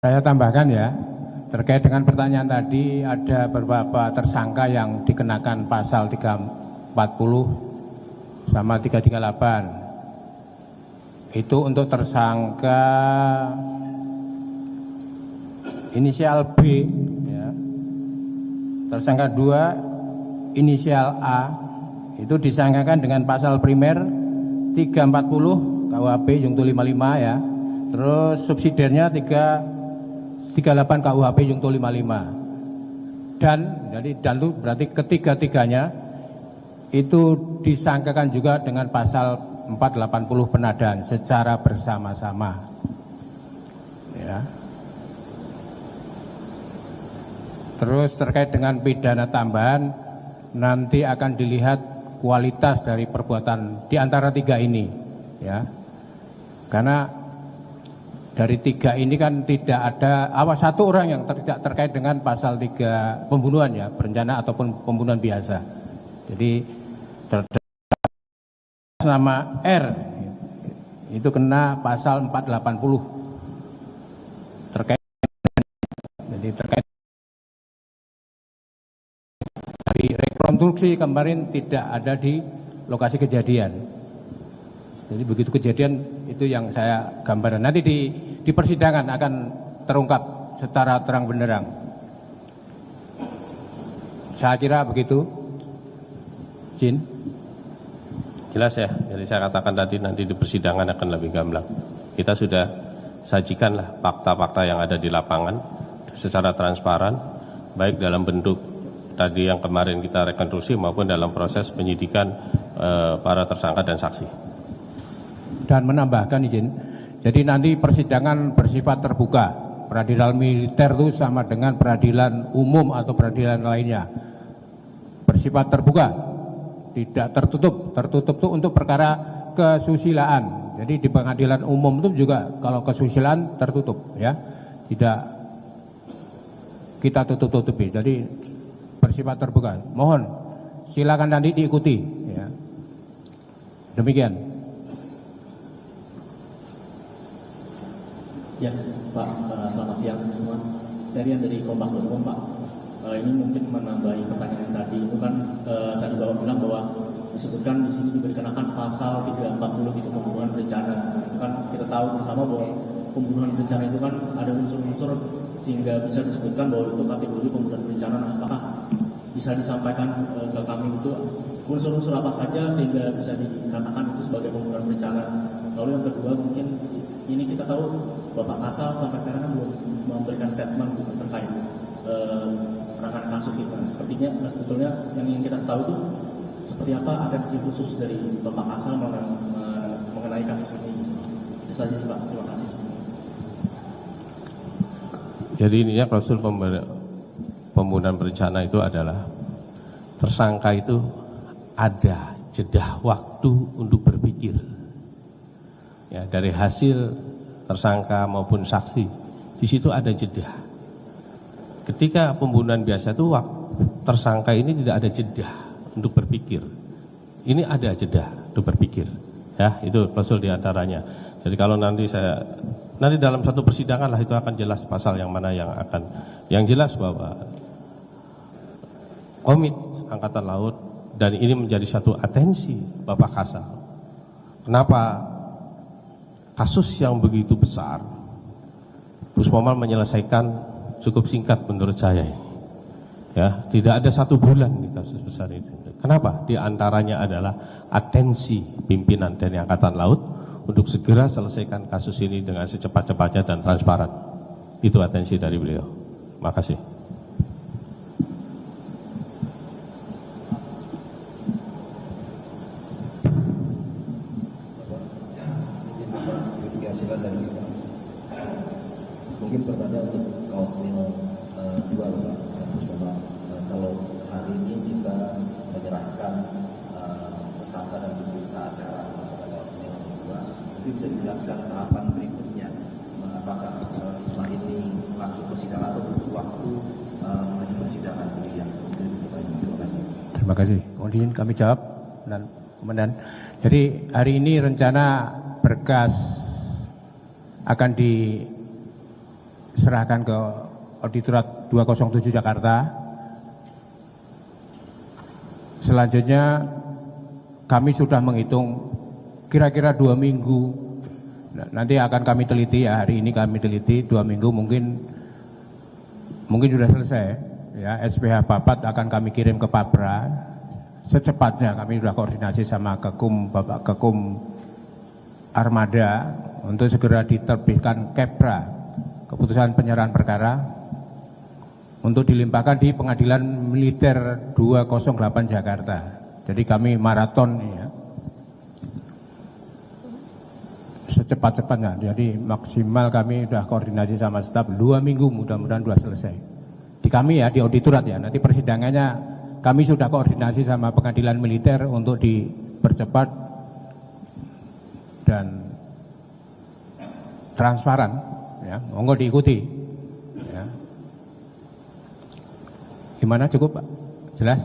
Saya tambahkan ya, terkait dengan pertanyaan tadi ada beberapa tersangka yang dikenakan pasal 340 sama 338. Itu untuk tersangka inisial B, ya. Tersangka 2 inisial A itu disangkakan dengan pasal primer 340 KUHP Junto 55 ya. Terus subsidiarnya 38 KUHP Junto 55. Dan itu berarti ketiga-tiganya itu disangkakan juga dengan pasal 480 penadaan secara bersama-sama. Ya. Terus terkait dengan pidana tambahan, nanti akan dilihat kualitas dari perbuatan di antara tiga ini, ya. Karena dari tiga ini kan tidak ada satu orang yang tidak terkait dengan pasal 3 pembunuhan ya, berencana ataupun pembunuhan biasa. Jadi nama R itu kena pasal 480 terkait dari rekonstruksi kemarin tidak ada di lokasi kejadian. Jadi begitu kejadian itu yang saya gambarkan. Nanti di persidangan akan terungkap secara terang benderang. Saya kira begitu. Jin. Jelas ya, jadi saya katakan tadi nanti di persidangan akan lebih gamblang. Kita sudah sajikanlah fakta-fakta yang ada di lapangan secara transparan, baik dalam bentuk tadi yang kemarin kita rekonstruksi maupun dalam proses penyidikan para tersangka dan saksi. Dan menambahkan izin, jadi nanti persidangan bersifat terbuka. Peradilan militer itu sama dengan peradilan umum atau peradilan lainnya. Bersifat terbuka, tidak tertutup. Tertutup itu untuk perkara kesusilaan. Jadi di pengadilan umum itu juga kalau kesusilaan tertutup, ya, tidak kita tutup-tutupi. Jadi bersifat terbuka. Mohon silakan nanti diikuti. Ya. Demikian. Ya, Pak, selamat siang semua. Saya Rian dari Kompas.com, Pak. Ini mungkin menambahi pertanyaan yang tadi. Itu kan tadi Bapak bilang bahwa disebutkan di sini juga dikenakan pasal 340 itu pembunuhan berencana. Kan kita tahu bersama bahwa pembunuhan berencana itu kan ada unsur-unsur sehingga bisa disebutkan bahwa itu kategori pembunuhan berencana. Nah, apakah bisa disampaikan ke kami itu unsur-unsur apa saja sehingga bisa dikatakan itu sebagai pembunuhan berencana? Lalu yang kedua mungkin ini kita tahu Bapak Kasal sampai sekarang kan belum memberikan statement terkait penanganan kasus itu. Sepertinya sebetulnya yang ingin kita tahu itu seperti apa atensi khusus dari Bapak Kasal mengenai kasus ini. Itu saja sih Pak, terima kasih. Jadi ininya klausul pembunuhan berencana itu adalah tersangka itu ada jeda waktu untuk berpikir. Ya, dari hasil tersangka maupun saksi, di situ ada jeda. Ketika pembunuhan biasa itu tersangka ini tidak ada jeda untuk berpikir. Ini ada jeda untuk berpikir. Ya, itu klausul diantaranya. Jadi kalau nanti dalam satu persidangan lah itu akan jelas pasal yang mana yang jelas bahwa Komit Angkatan Laut dan ini menjadi satu atensi Bapak Kasal. Kenapa kasus yang begitu besar Puspomal menyelesaikan cukup singkat menurut saya. Ya, tidak ada 1 bulan di kasus besar itu. Kenapa? Di antaranya adalah atensi pimpinan TNI Angkatan Laut untuk segera selesaikan kasus ini dengan secepat-cepatnya dan transparan. Itu atensi dari beliau. Makasih. Mungkin pertanyaan untuk Kautmil 2 Pak Puspomal. Kalau hari ini kita menyerahkan tersangka dan berita acara kepada Kautmil 2, mungkin bisa dijelaskan tahapan berikutnya. Apakah setelah ini langsung persidangan atau butuh waktu menuju persidangan kemudian? Terima kasih. Terima kasih. Kemudian kami jawab dan Komandan. Jadi hari ini rencana berkas akan serahkan ke Auditorat 207 Jakarta. Selanjutnya kami sudah menghitung kira-kira 2 minggu. Nanti akan kami teliti ya, hari ini kami teliti 2 minggu mungkin sudah selesai. Ya, SPH Bapat akan kami kirim ke Papra. Secepatnya kami sudah koordinasi sama Bapak Kekum Armada untuk segera diterbitkan Kepra, keputusan penyerahan perkara, untuk dilimpahkan di Pengadilan Militer 208 Jakarta. Jadi kami maraton ya, secepat-cepatnya. Jadi maksimal kami sudah koordinasi sama staf 2 minggu, mudah-mudahan sudah selesai. Di kami ya, di auditorat ya, nanti persidangannya kami sudah koordinasi sama Pengadilan Militer untuk dipercepat dan transparan ya, monggo diikuti ya. Gimana, cukup Pak? Jelas?